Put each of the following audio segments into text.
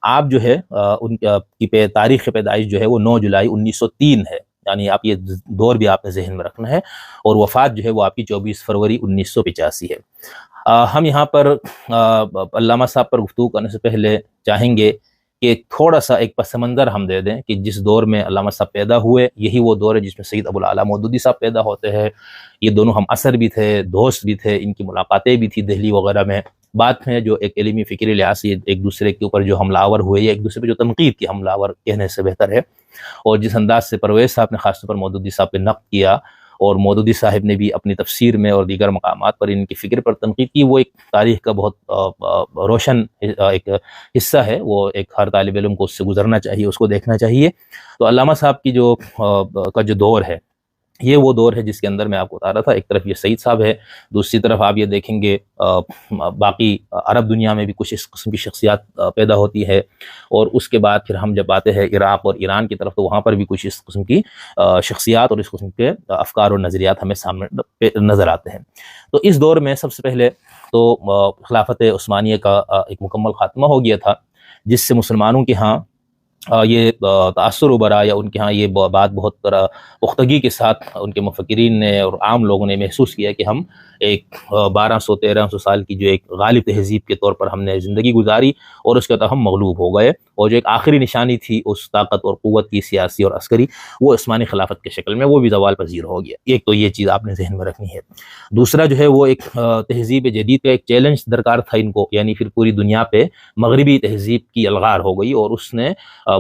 آپ جو ہے ان کی تاریخ پیدائش جو ہے وہ 9 جولائی 1903 ہے، یعنی آپ یہ دور بھی آپ نے ذہن میں رکھنا ہے، اور وفات جو ہے وہ آپ کی 24 فروری 1985 ہے۔ ہم یہاں پر علامہ صاحب پر گفتگو کرنے سے پہلے چاہیں گے کہ تھوڑا سا ایک پس منظر ہم دے دیں کہ جس دور میں علامہ صاحب پیدا ہوئے یہی وہ دور ہے جس میں سید ابو الاعلیٰ مودودی صاحب پیدا ہوتے ہیں۔ یہ دونوں ہم عصر بھی تھے، دوست بھی تھے، ان کی ملاقاتیں بھی تھی دہلی وغیرہ میں۔ بعد میں جو ایک علمی فکری لحاظ سے ایک دوسرے کے اوپر جو حملہ آور ہوئے، یا ایک دوسرے پہ جو تنقید کی حملہ آور کہنے سے بہتر ہے، اور جس انداز سے پرویز صاحب نے خاص طور پر مودودی صاحب پہ نقد کیا، اور مودودی صاحب نے بھی اپنی تفسیر میں اور دیگر مقامات پر ان کی فکر پر تنقید کی، وہ ایک تاریخ کا بہت روشن ایک حصہ ہے، وہ ایک ہر طالب علم کو اس سے گزرنا چاہیے، اس کو دیکھنا چاہیے۔ تو علامہ صاحب کی جو دور ہے، یہ وہ دور ہے جس کے اندر میں آپ کو بتا رہا تھا، ایک طرف یہ سعید صاحب ہے، دوسری طرف آپ یہ دیکھیں گے باقی عرب دنیا میں بھی کچھ اس قسم کی شخصیات پیدا ہوتی ہے، اور اس کے بعد پھر ہم جب آتے ہیں عراق اور ایران کی طرف تو وہاں پر بھی کچھ اس قسم کی شخصیات اور اس قسم کے افکار اور نظریات ہمیں سامنے نظر آتے ہیں۔ تو اس دور میں سب سے پہلے تو خلافت عثمانیہ کا ایک مکمل خاتمہ ہو گیا تھا، جس سے مسلمانوں کے ہاں یہ تاثر ابھرا، یا ان کے ہاں یہ بات بہت پختگی کے ساتھ ان کے مفکرین نے اور عام لوگوں نے محسوس کیا کہ ہم ایک 1200-1300 سال کی جو ایک غالب تہذیب کے طور پر ہم نے زندگی گزاری، اور اس کے بعد ہم مغلوب ہو گئے، اور جو ایک آخری نشانی تھی اس طاقت اور قوت کی سیاسی اور عسکری، وہ عثمانی خلافت کے شکل میں وہ بھی زوال پذیر ہو گیا۔ ایک تو یہ چیز آپ نے ذہن میں رکھنی ہے۔ دوسرا جو ہے وہ ایک تہذیب جدید کا ایک چیلنج درکار تھا ان کو، یعنی پھر پوری دنیا پہ مغربی تہذیب کی الغار ہو گئی، اور اس نے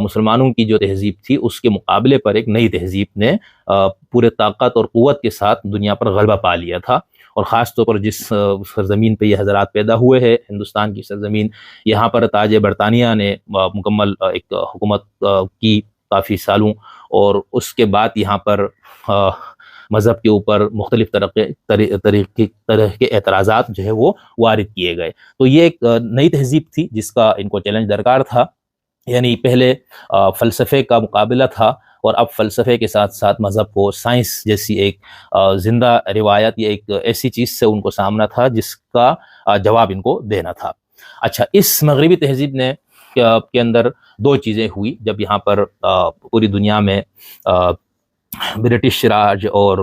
مسلمانوں کی جو تہذیب تھی اس کے مقابلے پر ایک نئی تہذیب نے پورے طاقت اور قوت کے ساتھ دنیا پر غلبہ پا لیا تھا۔ اور خاص طور پر جس سرزمین پہ یہ حضرات پیدا ہوئے ہیں، ہندوستان کی سرزمین، یہاں پر تاج برطانیہ نے مکمل ایک حکومت کی کافی سالوں، اور اس کے بعد یہاں پر مذہب کے اوپر مختلف طرح کے اعتراضات جو ہے وہ وارد کیے گئے۔ تو یہ ایک نئی تہذیب تھی جس کا ان کو چیلنج درکار تھا، یعنی پہلے فلسفے کا مقابلہ تھا، اور اب فلسفے کے ساتھ ساتھ مذہب کو سائنس جیسی ایک زندہ روایت یا ایک ایسی چیز سے ان کو سامنا تھا جس کا جواب ان کو دینا تھا۔ اچھا، اس مغربی تہذیب نے کے اندر دو چیزیں ہوئی جب یہاں پر پوری دنیا میں برٹش راج اور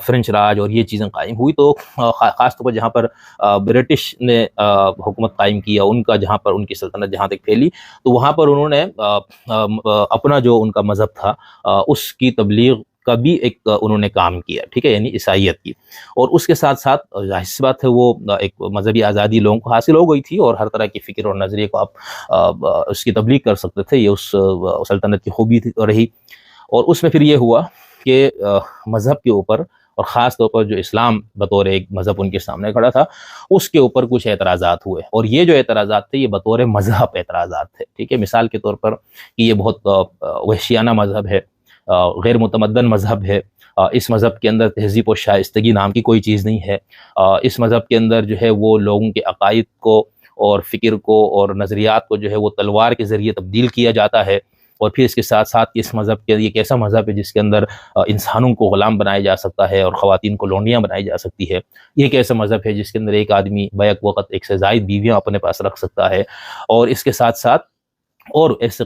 فرنچ راج اور یہ چیزیں قائم ہوئی، تو خاص طور پر جہاں پر برٹش نے حکومت قائم کیا، ان کا جہاں پر ان کی سلطنت جہاں تک پھیلی، تو وہاں پر انہوں نے اپنا جو ان کا مذہب تھا اس کی تبلیغ کا بھی ایک انہوں نے کام کیا، ٹھیک ہے، یعنی عیسائیت کی، اور اس کے ساتھ ساتھ ظاہر سی بات ہے وہ ایک مذہبی آزادی لوگوں کو حاصل ہو گئی تھی، اور ہر طرح کی فکر اور نظریے کو آپ اس کی تبلیغ کر سکتے تھے، یہ اس سلطنت کی خوبی رہی۔ اور اس میں پھر یہ ہوا کہ مذہب کے اوپر، اور خاص طور پر جو اسلام بطور ایک مذہب ان کے سامنے کھڑا تھا، اس کے اوپر کچھ اعتراضات ہوئے، اور یہ جو اعتراضات تھے یہ بطور مذہب اعتراضات تھے، ٹھیک ہے۔ مثال کے طور پر کہ یہ بہت وحشیانہ مذہب ہے، غیر متمدن مذہب ہے، اس مذہب کے اندر تہذیب و شائستگی نام کی کوئی چیز نہیں ہے، اس مذہب کے اندر جو ہے وہ لوگوں کے عقائد کو اور فکر کو اور نظریات کو جو ہے وہ تلوار کے ذریعے تبدیل کیا جاتا ہے، اور پھر اس کے ساتھ ساتھ اس مذہب کے ایک ایسا مذہب ہے جس کے اندر انسانوں کو غلام بنایا جا سکتا ہے اور خواتین کو لونڈیاں بنائی جا سکتی ہے۔ یہ ایک ایسا مذہب ہے جس کے اندر ایک آدمی بیک وقت ایک سے زائد بیویاں اپنے پاس رکھ سکتا ہے، اور اس کے ساتھ ساتھ اور ایسے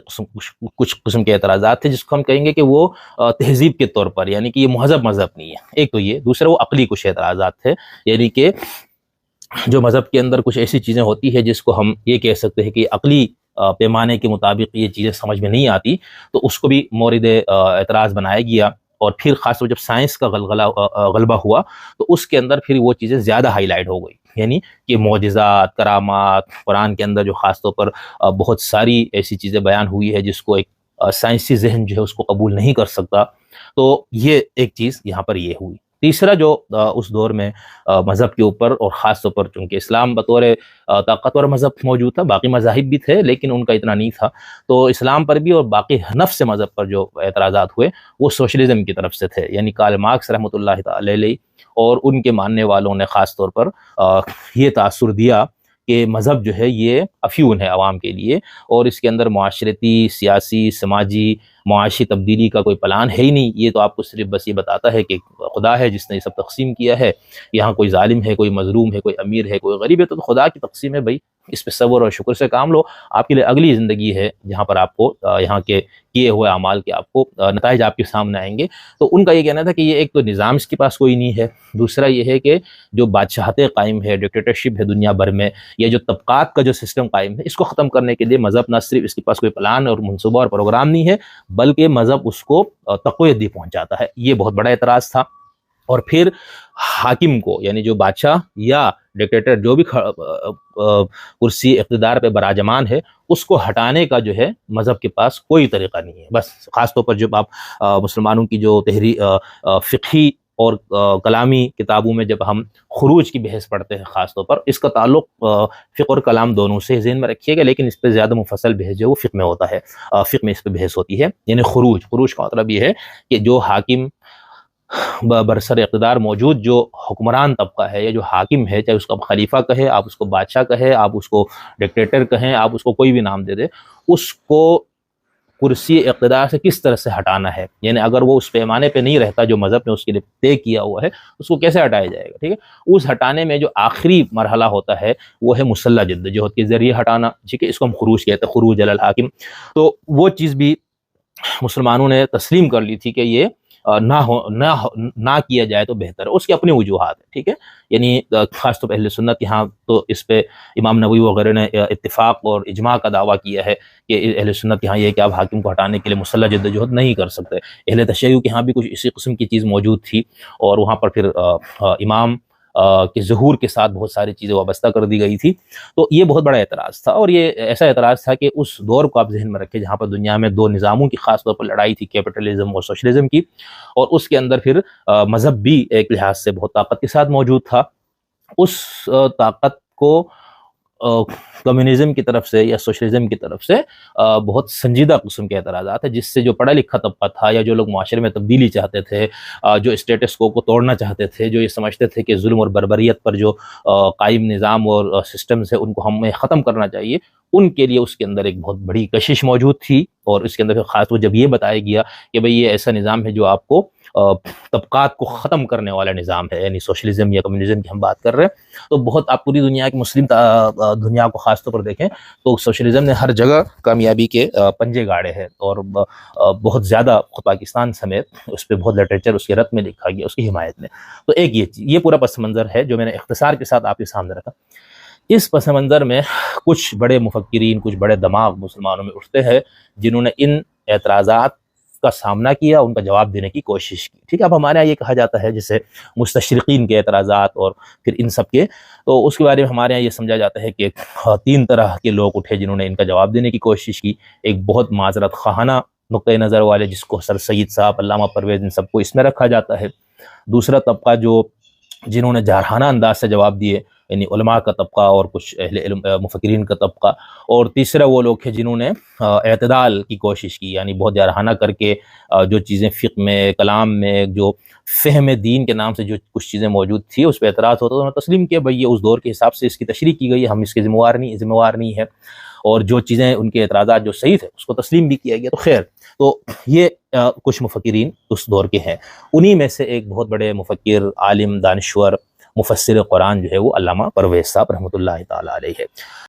کچھ قسم کے اعتراضات تھے جس کو ہم کہیں گے کہ وہ تہذیب کے طور پر، یعنی کہ یہ مہذب مذہب نہیں ہے۔ ایک تو یہ، دوسرا وہ عقلی کچھ اعتراضات تھے، یعنی کہ جو مذہب کے اندر کچھ ایسی چیزیں ہوتی ہیں جس کو ہم یہ کہہ سکتے ہیں کہ عقلی پیمانے کے مطابق یہ چیزیں سمجھ میں نہیں آتی، تو اس کو بھی مورد اعتراض بنایا گیا۔ اور پھر خاص طور جب سائنس کا غلبہ ہوا تو اس کے اندر پھر وہ چیزیں زیادہ ہائی لائٹ ہو گئی، یعنی کہ معجزات، کرامات، قرآن کے اندر جو خاص طور پر بہت ساری ایسی چیزیں بیان ہوئی ہے جس کو ایک سائنسی ذہن جو ہے اس کو قبول نہیں کر سکتا، تو یہ ایک چیز یہاں پر یہ ہوئی۔ تیسرا جو اس دور میں مذہب کے اوپر، اور خاص طور پر چونکہ اسلام بطور طاقتور مذہب موجود تھا، باقی مذاہب بھی تھے لیکن ان کا اتنا نہیں تھا، تو اسلام پر بھی اور باقی نفس مذہب پر جو اعتراضات ہوئے وہ سوشلزم کی طرف سے تھے، یعنی کارل مارکس رحمۃ اللہ تعالی علیہ اور ان کے ماننے والوں نے خاص طور پر یہ تاثر دیا کہ مذہب جو ہے یہ افیون ہے عوام کے لیے، اور اس کے اندر معاشرتی، سیاسی، سماجی معاشی تبدیلی کا کوئی پلان ہے ہی نہیں، یہ تو آپ کو صرف بس یہ بتاتا ہے کہ خدا ہے جس نے یہ سب تقسیم کیا ہے، یہاں کوئی ظالم ہے، کوئی مظلوم ہے، کوئی امیر ہے، کوئی غریب ہے، تو خدا کی تقسیم ہے بھائی، اس پہ صبر اور شکر سے کام لو، آپ کے لیے اگلی زندگی ہے جہاں پر آپ کو یہاں کے کیے ہوئے اعمال کے آپ کو نتائج آپ کے سامنے آئیں گے۔ تو ان کا یہ کہنا تھا کہ یہ ایک تو نظام اس کے پاس کوئی نہیں ہے، دوسرا یہ ہے کہ جو بادشاہتیں قائم ہے، ڈکٹیٹرشپ ہے دنیا بھر میں، یا جو طبقات کا جو سسٹم قائم ہے، اس کو ختم کرنے کے لیے مذہب نہ صرف اس کے پاس کوئی پلان اور منصوبہ اور پروگرام نہیں ہے، بلکہ مذہب اس کو تقویت بھی پہنچاتا ہے۔ یہ بہت بڑا اعتراض تھا۔ اور پھر حاکم کو، یعنی جو بادشاہ یا ڈکٹیٹر جو بھی کرسی اقتدار پہ براجمان ہے، اس کو ہٹانے کا جو ہے مذہب کے پاس کوئی طریقہ نہیں ہے۔ بس خاص طور پر جب آپ مسلمانوں کی جو فقہی اور کلامی کتابوں میں جب ہم خروج کی بحث پڑھتے ہیں، خاص طور پر اس کا تعلق فقہ اور کلام دونوں سے ذہن میں رکھیے گا، لیکن اس پہ زیادہ مفصل بحث جو ہے وہ فقہ میں ہوتا ہے، فقہ میں اس پہ بحث ہوتی ہے۔ یعنی خروج کا مطلب یہ ہے کہ جو حاکم برسر اقتدار موجود جو حکمران طبقہ ہے یا جو حاکم ہے، چاہے اس کو خلیفہ کہے، آپ اس کو بادشاہ کہے، آپ اس کو ڈکٹیٹر کہیں، آپ اس کو کوئی بھی نام دے دے، اس کو کرسی اقتدار سے کس طرح سے ہٹانا ہے، یعنی اگر وہ اس پیمانے پہ نہیں رہتا جو مذہب نے اس کے لیے طے کیا ہوا ہے، اس کو کیسے ہٹایا جائے گا، ٹھیک ہے۔ اس ہٹانے میں جو آخری مرحلہ ہوتا ہے وہ ہے مسلح جدوجہد کے ذریعے ہٹانا، ٹھیک ہے، اس کو ہم خروج کہتے ہیں، خروج علی الحاکم۔ تو وہ چیز بھی مسلمانوں نے تسلیم کر لی تھی کہ یہ نہ کیا جائے تو بہتر ہے، اس کی اپنی وجوہات ہے، ٹھیک ہے۔ یعنی خاص طور پہ اہل سنت یہاں تو اس پہ امام نووی وغیرہ نے اتفاق اور اجماع کا دعویٰ کیا ہے کہ اہل سنت یہاں یہ کہ آپ حاکم کو ہٹانے کے لیے مسلح جدوجہد نہیں کر سکتے۔ اہل تشیع کے یہاں بھی کچھ اسی قسم کی چیز موجود تھی، اور وہاں پر پھر امام کے ظہور کے ساتھ بہت ساری چیزیں وابستہ کر دی گئی تھی۔ تو یہ بہت بڑا اعتراض تھا، اور یہ ایسا اعتراض تھا کہ اس دور کو آپ ذہن میں رکھیں جہاں پر دنیا میں دو نظاموں کی خاص طور پر لڑائی تھی، کیپٹلزم اور سوشلزم کی، اور اس کے اندر پھر مذہب بھی ایک لحاظ سے بہت طاقت کے ساتھ موجود تھا۔ اس طاقت کو کمیونزم کی طرف سے یا سوشلزم کی طرف سے بہت سنجیدہ قسم کے اعتراضات ہیں، جس سے جو پڑھا لکھا طبقہ تھا یا جو لوگ معاشرے میں تبدیلی چاہتے تھے، جو اسٹیٹس کو توڑنا چاہتے تھے، جو یہ سمجھتے تھے کہ ظلم اور بربریت پر جو قائم نظام اور سسٹمز ہے ان کو ہمیں ختم کرنا چاہیے، ان کے لیے اس کے اندر ایک بہت بڑی کشش موجود تھی۔ اور اس کے اندر پھر خاص طور جب یہ بتایا گیا کہ بھئی یہ ایسا نظام ہے جو آپ کو طبقات کو ختم کرنے والا نظام ہے، یعنی سوشلزم یا کمیونزم کی ہم بات کر رہے ہیں، تو بہت آپ پوری دنیا کی مسلم دنیا کو خاص طور پر دیکھیں تو سوشلزم نے ہر جگہ کامیابی کے پنجے گاڑے ہیں، اور بہت زیادہ پاکستان سمیت اس پہ بہت لٹریچر اس کے رت میں لکھا گیا اس کی حمایت میں۔ تو ایک یہ پورا پس منظر ہے جو میں نے اختصار کے ساتھ آپ کے سامنے رکھا۔ اس پس منظر میں کچھ بڑے مفکرین، کچھ بڑے دماغ مسلمانوں میں اٹھتے ہیں جنہوں نے ان اعتراضات کا سامنا کیا، ان کا جواب دینے کی کوشش کی، ٹھیک ہے۔ اب ہمارے یہاں یہ کہا جاتا ہے جیسے مستشرقین کے اعتراضات اور پھر ان سب کے، تو اس کے بارے میں ہمارے یہاں یہ سمجھا جاتا ہے کہ 3 طرح کے لوگ اٹھے جنہوں نے ان کا جواب دینے کی کوشش کی۔ ایک بہت معذرت خواہانہ نقطۂ نظر والے جس کو سر سید صاحب، علامہ پرویز، ان سب کو اس میں رکھا جاتا ہے۔ دوسرا طبقہ جنہوں نے جارحانہ انداز سے جواب دیے، یعنی علماء کا طبقہ اور کچھ اہل علم مفکرین کا طبقہ۔ اور تیسرا وہ لوگ ہیں جنہوں نے اعتدال کی کوشش کی، یعنی بہت جارحانہ کر کے جو چیزیں فقہ میں، کلام میں، جو فہم دین کے نام سے جو کچھ چیزیں موجود تھی اس پہ اعتراض ہوتا، انہوں نے تسلیم کیا بھئی یہ اس دور کے حساب سے اس کی تشریح کی گئی ہے، ہم اس کے ذمہ وار نہیں ہے، اور جو چیزیں ان کے اعتراضات جو صحیح تھے اس کو تسلیم بھی کیا گیا۔ تو خیر، تو یہ کچھ مفکرین اس دور کے ہیں۔ انہی میں سے ایک بہت بڑے مفکر، عالم، دانشور، مفسر قرآن جو ہے وہ علامہ پرویز صاحب رحمۃ اللہ تعالیٰ علیہ ہے۔